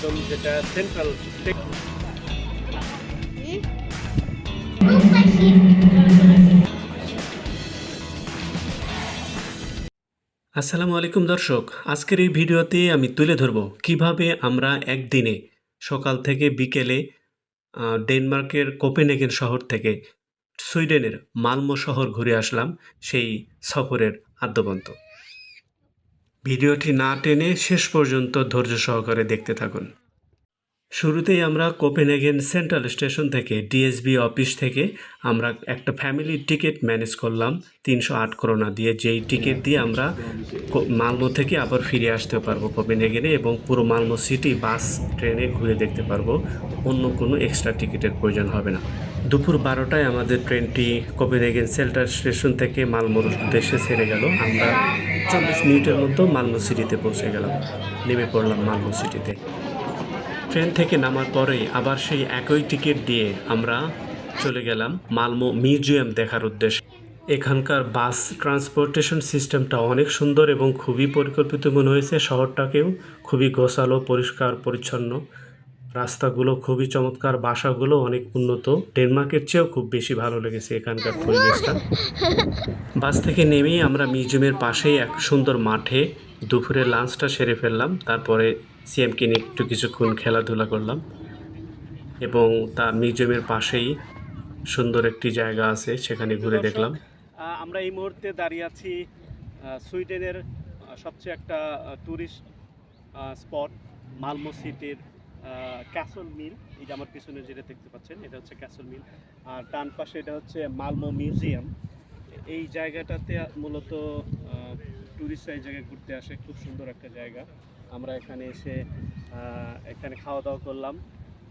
একদম যেটা সেন্ট্রাল। আসসালামু আলাইকুম দর্শক, আজকের এই ভিডিওতে আমি তুলে ধরব কিভাবে আমরা একদিনে সকাল থেকে বিকেলে ডেনমার্কের কোপেনহেগেন শহর থেকে সুইডেনের মালমো শহর ঘুরে আসলাম সেই সফরের আদ্যোপান্ত। ভিডিওটি না টেনে শেষ পর্যন্ত ধৈর্য সহকারে দেখতে থাকুন। শুরুতেই আমরা কোপেনহেগেন সেন্ট্রাল স্টেশন থেকে ডিএসবি অফিস থেকে আমরা একটা ফ্যামিলি টিকিট ম্যানেজ করলাম 308 করোনা দিয়ে, যেই টিকিট দিয়ে আমরা মালমো থেকে আবার ফিরে আসতে পারবো কোপেনহেগেনে এবং পুরো মালমো সিটি বাস ট্রেনে ঘুরে দেখতে পারবো। অন্য কোনো এক্সট্রা টিকিটের প্রয়োজন হবে না। দুপুর 12টায় আমাদের ট্রেনটি কোপেনহেগেন সেন্ট্রাল স্টেশন থেকে মালমোর উদ্দেশ্যে ছেড়ে গেল। আমরা 40 মিনিটের মতো মালমো সিটিতে পৌঁছে গেলাম, নেমে পড়লাম মালমো সিটিতে। ট্রেন থেকে নামার পরেই আবার সেই একই টিকিট দিয়ে আমরা চলে গেলাম মালমো মিউজিয়াম দেখার উদ্দেশ্যে। এখানকার বাস ট্রান্সপোর্টেশন সিস্টেমটা অনেক সুন্দর এবং খুবই পরিকল্পিত মনে হয়েছে। শহরটাকেও খুবই গোছালো, পরিষ্কার পরিচ্ছন্ন, রাস্তাগুলো খুবই চমৎকার, বাসাগুলো অনেক উন্নত। ডেনমার্কের চেয়েও খুব বেশি ভালো লেগেছে এখানকার পরিবেশটা। বাস থেকে নেমেই আমরা মিউজিয়ামের পাশেই এক সুন্দর মাঠে দুপুরে লাঞ্চটা সেরে ফেললাম। তারপরে সিএমকে নিয়ে একটু কিছুক্ষণ খেলাধুলা করলাম এবং তা মিউজিয়ামের পাশেই সুন্দর একটি জায়গা আছে, সেখানে ঘুরে দেখলাম। আমরা এই মুহূর্তে দাঁড়িয়ে আছি সুইডেনের সবচেয়ে একটা ট্যুরিস্ট স্পট মালমো সিটির ক্যাসল মিল। এই যে আমার পিছনে যেটা দেখতে পাচ্ছেন এটা হচ্ছে ক্যাসল মিল, আর ডান পাশে এটা হচ্ছে মালমো মিউজিয়াম। এই জায়গাটাতে মূলত ট্যুরিস্টরা এই জায়গায় ঘুরতে আসে, খুব সুন্দর একটা জায়গা। আমরা এখানে এসে এখানে খাওয়া দাওয়া করলাম,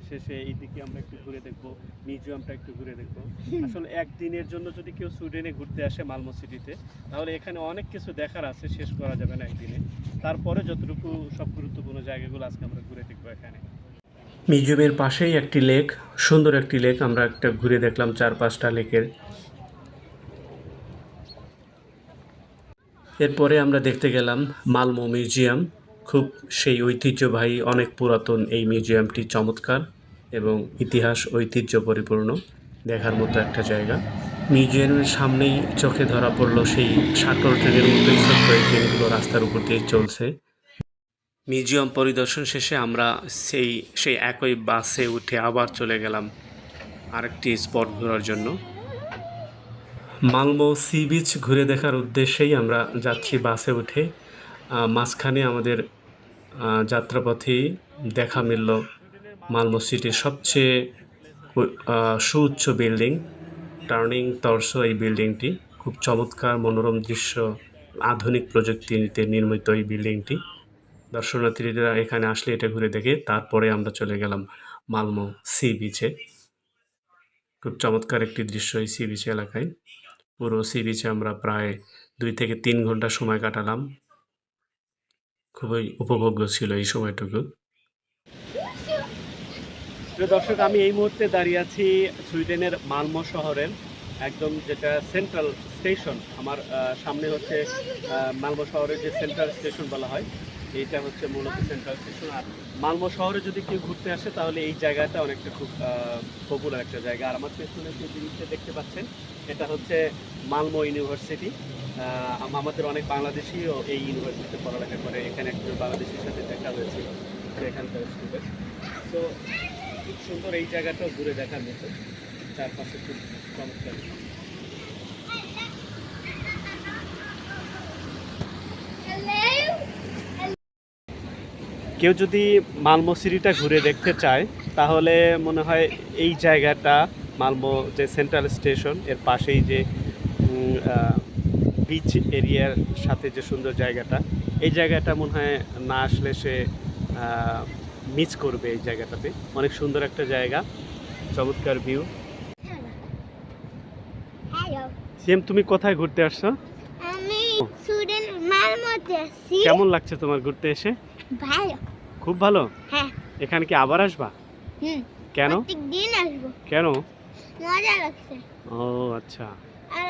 শেষে এইদিকে আমরা একটু ঘুরে দেখবো, মিউজিয়ামটা একটু ঘুরে দেখবো। আসলে একদিনের জন্য যদি কেউ সুইডেনে ঘুরতে আসে মালমো সিটিতে, তাহলে এখানে অনেক কিছু দেখার আছে, শেষ করা যাবে না একদিনে। তারপরে যতটুকু সব গুরুত্বপূর্ণ জায়গাগুলো আজকে আমরা ঘুরে দেখবো এখানে। মিউজিয়ামের পাশেই একটি লেক, সুন্দর একটি লেক, আমরা একটা ঘুরে দেখলাম 4-5টা লেকের। এরপরে আমরা দেখতে গেলাম মালমো মিউজিয়াম। খুব সেই ঐতিহ্যবাহী, অনেক পুরাতন এই মিউজিয়ামটি, চমৎকার এবং ইতিহাস ঐতিহ্য পরিপূর্ণ, দেখার মতো একটা জায়গা। মিউজিয়ামের সামনেই চোখে ধরা পড়লো সেই শাটল ট্রেনের মতোই ছোট্ট এই ট্রেনগুলো রাস্তার উপর দিয়ে চলছে। মিউজিয়াম পরিদর্শন শেষে আমরা সেই একই বাসে উঠে আবার চলে গেলাম আরেকটি স্পট ঘোরার জন্য। মালমো সি বিচ ঘুরে দেখার উদ্দেশ্যেই আমরা যাচ্ছি বাসে উঠে। মাঝখানে আমাদের যাত্রাপথেই দেখা মিলল মালমো সিটির সবচেয়ে সুউচ্চ বিল্ডিং, টার্নিং টর্সো। এই বিল্ডিংটি খুব চমৎকার, মনোরম দৃশ্য, আধুনিক প্রযুক্তিতে নির্মিত এই বিল্ডিংটি। দর্শনার্থীরা এখানে আসলে এটা ঘুরে দেখে তারপরে আমরা চলে গেলাম মালমো সি বিচে। খুব চমৎকার একটি দৃশ্য এই সি বিচ এলাকায়। পুরো সি বিচে আমরা প্রায় 2 থেকে 3 ঘন্টা সময় কাটালাম। খুবই উপভোগ্য ছিল এই সময়টুকু। প্রিয় দর্শক, আমি এই মুহূর্তে দাঁড়িয়ে আছি সুইডেনের মালমো শহরের একদম যেটা সেন্ট্রাল স্টেশন। আমার সামনে হচ্ছে মালমো শহরের যে সেন্ট্রাল স্টেশন বলা হয়, এইটা হচ্ছে মূলত সেন্ট্রাল স্টেশন। আর মালমো শহরে যদি কেউ ঘুরতে আসে তাহলে এই জায়গাটা অনেকটা খুব পপুলার একটা জায়গা। আর আমার পেছনে যে জিনিসটা দেখতে পাচ্ছেন এটা হচ্ছে মালমো ইউনিভার্সিটি। আমাদের অনেক বাংলাদেশিও এই ইউনিভার্সিটিতে পড়ালেখা করে। এখানে একজন বাংলাদেশির সাথে দেখা হয়েছিল, এখানকার স্টুডেন্ট। তো খুব সুন্দর এই জায়গাটাও ঘুরে দেখার মতো, চারপাশে খুব চমৎকার। কেউ যদি মালমো সিটিটা ঘুরে দেখতে চায় তাহলে মনে হয় এই জায়গাটা, মালমো যে সেন্ট্রাল স্টেশন এর পাশেই যে বিচ এরিয়ার সাথে যে সুন্দর জায়গাটা, এই জায়গাটা মনে হয় না আসলে সে মিস করবে। এই জায়গাটাতে অনেক সুন্দর একটা জায়গা, চমৎকার ভিউ। সিএম, তুমি কোথায় ঘুরতে আসছো? আমি সুইডেন মালমোতে আছি। কেমন লাগছে তোমার ঘুরতে এসে? ভালো। খুব ভালো? হ্যাঁ। এখানে কি আবার আসবা? কেন? প্রত্যেকদিন আসবো। কেন? মজা লাগছে। ও আচ্ছা। আর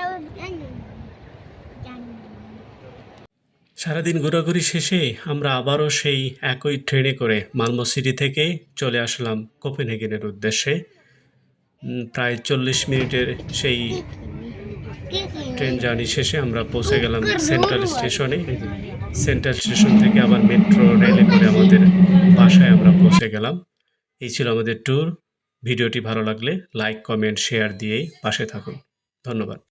সারাদিন ঘোরাঘুরি শেষে আমরা আবারও সেই একই ট্রেনে করে মালমো সিটি থেকে চলে আসলাম কোপেনহেগেনের উদ্দেশ্যে। প্রায় 40 মিনিটের সেই ট্রেন জার্নি শেষে আমরা পৌঁছে গেলাম সেন্ট্রাল স্টেশনে। সেন্ট্রাল স্টেশন থেকে আবার মেট্রো রেলে করে আমাদের বাসায় আমরা পৌঁছে গেলাম। এই ছিল আমাদের ট্যুর। ভিডিওটি ভালো লাগলে লাইক, কমেন্ট, শেয়ার দিয়ে পাশে থাকুন। ধন্যবাদ।